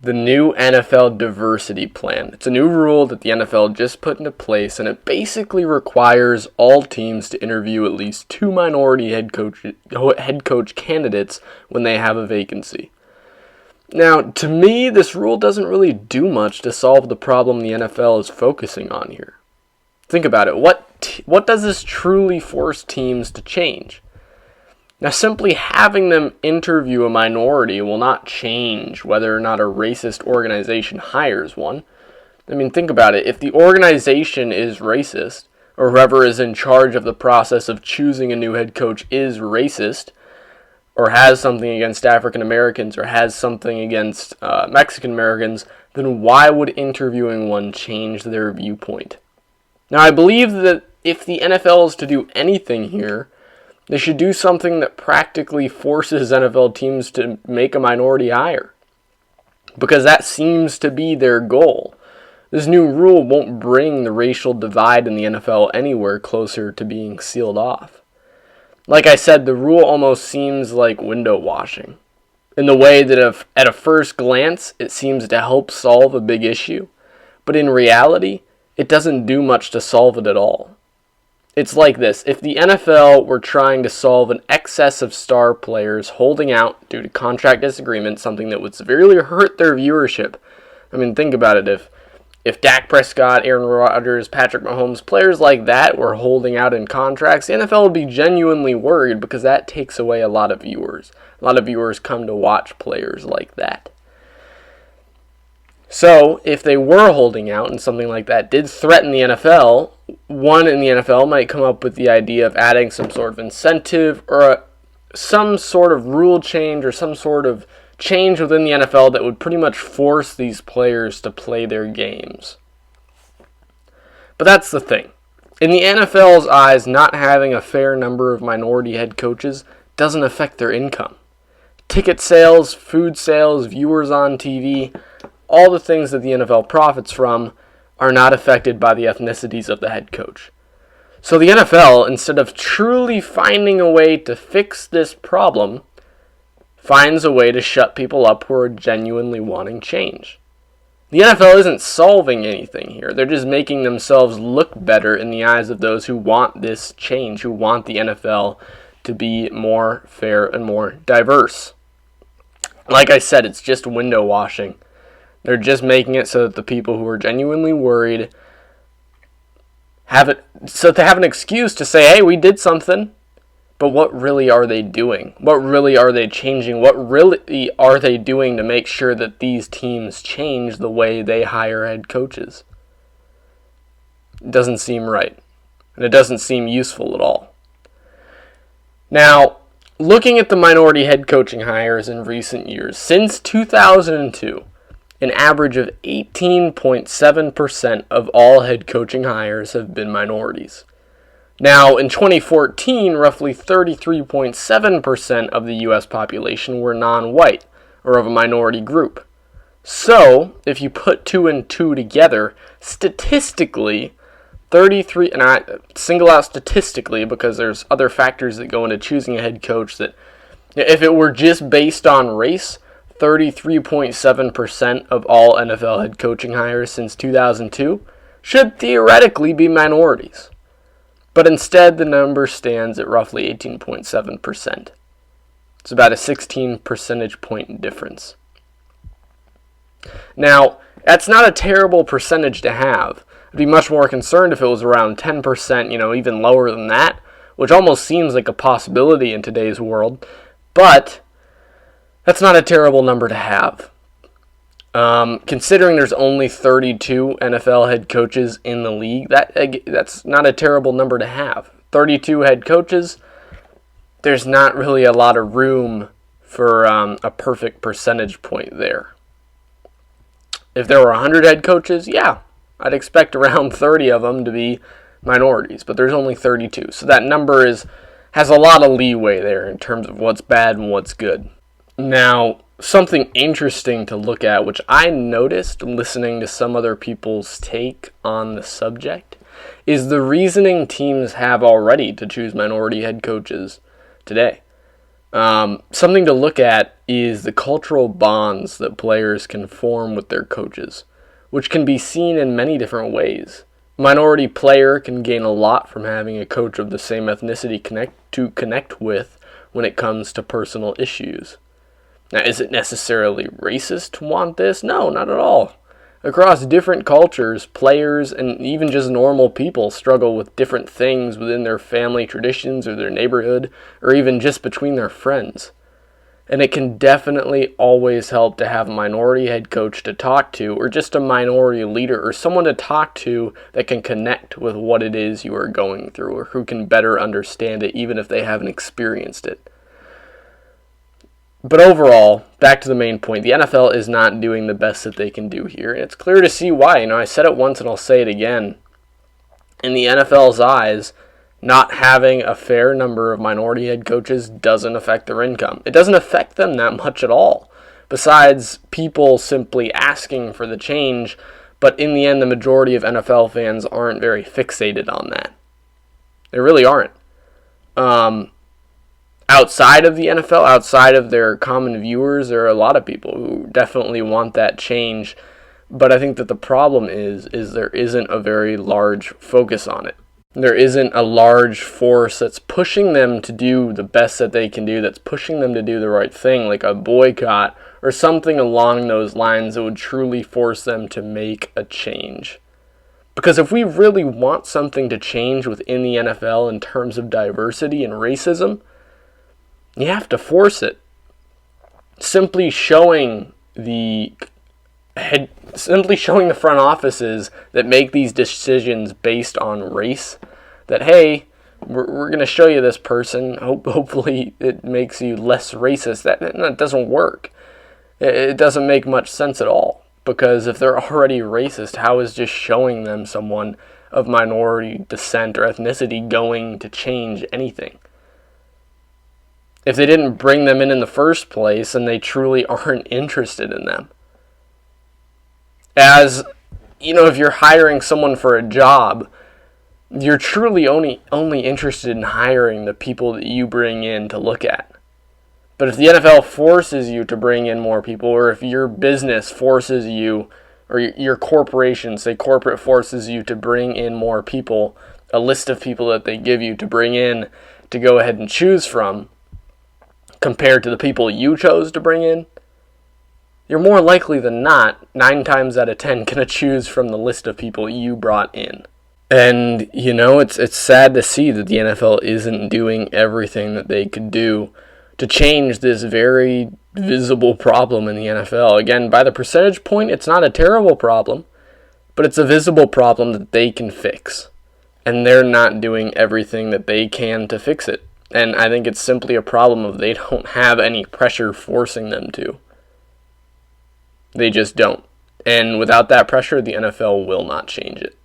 the new NFL diversity plan. It's a new rule that the NFL just put into place, and it basically requires all teams to interview at least 2 minority head coach candidates when they have a vacancy. Now, to me, this rule doesn't really do much to solve the problem the NFL is focusing on here. Think about it. What does this truly force teams to change? Now, simply having them interview a minority will not change whether or not a racist organization hires one. I mean, think about it. If the organization is racist, or whoever is in charge of the process of choosing a new head coach is racist, or has something against African Americans, or has something against Mexican Americans, then why would interviewing one change their viewpoint? Now, I believe that if the NFL is to do anything here, they should do something that practically forces NFL teams to make a minority hire, because that seems to be their goal. This new rule won't bring the racial divide in the NFL anywhere closer to being sealed off. Like I said, the rule almost seems like window washing, in the way that at a first glance it seems to help solve a big issue, but in reality, it doesn't do much to solve it at all. It's like this. If the NFL were trying to solve an excess of star players holding out due to contract disagreement, something that would severely hurt their viewership. I mean, think about it. If Dak Prescott, Aaron Rodgers, Patrick Mahomes, players like that were holding out in contracts, the NFL would be genuinely worried, because that takes away a lot of viewers. A lot of viewers come to watch players like that. So, if they were holding out and something like that did threaten the NFL, one in the NFL might come up with the idea of adding some sort of incentive or some sort of rule change or some sort of change within the NFL that would pretty much force these players to play their games. But that's the thing. In the NFL's eyes, not having a fair number of minority head coaches doesn't affect their income. Ticket sales, food sales, viewers on TV, all the things that the NFL profits from are not affected by the ethnicities of the head coach. So the NFL, instead of truly finding a way to fix this problem, finds a way to shut people up who are genuinely wanting change. The NFL isn't solving anything here. They're just making themselves look better in the eyes of those who want this change, who want the NFL to be more fair and more diverse. Like I said, it's just window washing. They're just making it so that the people who are genuinely worried have an excuse to say, hey, we did something. But what really are they doing? What really are they changing? What really are they doing to make sure that these teams change the way they hire head coaches? It doesn't seem right. And it doesn't seem useful at all. Now, looking at the minority head coaching hires in recent years, since 2002, an average of 18.7% of all head coaching hires have been minorities. Now, in 2014, roughly 33.7% of the U.S. population were non-white, or of a minority group. So, if you put 2 and 2 together, statistically, 33, and I single out statistically because there's other factors that go into choosing a head coach that, if it were just based on race, 33.7% of all NFL head coaching hires since 2002 should theoretically be minorities. But instead, the number stands at roughly 18.7%. It's about a 16 percentage point difference. Now, that's not a terrible percentage to have. I'd be much more concerned if it was around 10%, even lower than that, which almost seems like a possibility in today's world. But that's not a terrible number to have. Considering there's only 32 NFL head coaches in the league, that's not a terrible number to have. 32 head coaches, there's not really a lot of room for a perfect percentage point there. If there were 100 head coaches, yeah, I'd expect around 30 of them to be minorities, but there's only 32. So that number has a lot of leeway there in terms of what's bad and what's good. Now, something interesting to look at, which I noticed listening to some other people's take on the subject, is the reasoning teams have already to choose minority head coaches today. Something to look at is the cultural bonds that players can form with their coaches, which can be seen in many different ways. A minority player can gain a lot from having a coach of the same ethnicity connect with when it comes to personal issues. Now, is it necessarily racist to want this? No, not at all. Across different cultures, players and even just normal people struggle with different things within their family traditions or their neighborhood, or even just between their friends. And it can definitely always help to have a minority head coach to talk to, or just a minority leader, or someone to talk to that can connect with what it is you are going through, or who can better understand it even if they haven't experienced it. But overall, back to the main point, the NFL is not doing the best that they can do here. And it's clear to see why. I said it once and I'll say it again. In the NFL's eyes, not having a fair number of minority head coaches doesn't affect their income. It doesn't affect them that much at all. Besides people simply asking for the change, but in the end, the majority of NFL fans aren't very fixated on that. They really aren't. Outside of the NFL, outside of their common viewers, there are a lot of people who definitely want that change. But I think that the problem is there isn't a very large focus on it. There isn't a large force that's pushing them to do the best that they can do, that's pushing them to do the right thing, like a boycott or something along those lines that would truly force them to make a change. Because if we really want something to change within the NFL in terms of diversity and racism, you have to force it. Simply showing the front offices that make these decisions based on race, that hey, we're going to show you this person. Hopefully, it makes you less racist. That doesn't work. It doesn't make much sense at all. Because if they're already racist, how is just showing them someone of minority descent or ethnicity going to change anything? If they didn't bring them in the first place, and they truly aren't interested in them. As, if you're hiring someone for a job, you're truly only interested in hiring the people that you bring in to look at. But if the NFL forces you to bring in more people, or if your business forces you, or your corporation, say corporate forces you to bring in more people, a list of people that they give you to bring in to go ahead and choose from, compared to the people you chose to bring in, you're more likely than not, 9 times out of 10, going to choose from the list of people you brought in. And, it's sad to see that the NFL isn't doing everything that they could do to change this very visible problem in the NFL. Again, by the percentage point, it's not a terrible problem, but it's a visible problem that they can fix. And they're not doing everything that they can to fix it. And I think it's simply a problem of they don't have any pressure forcing them to. They just don't. And without that pressure, the NFL will not change it.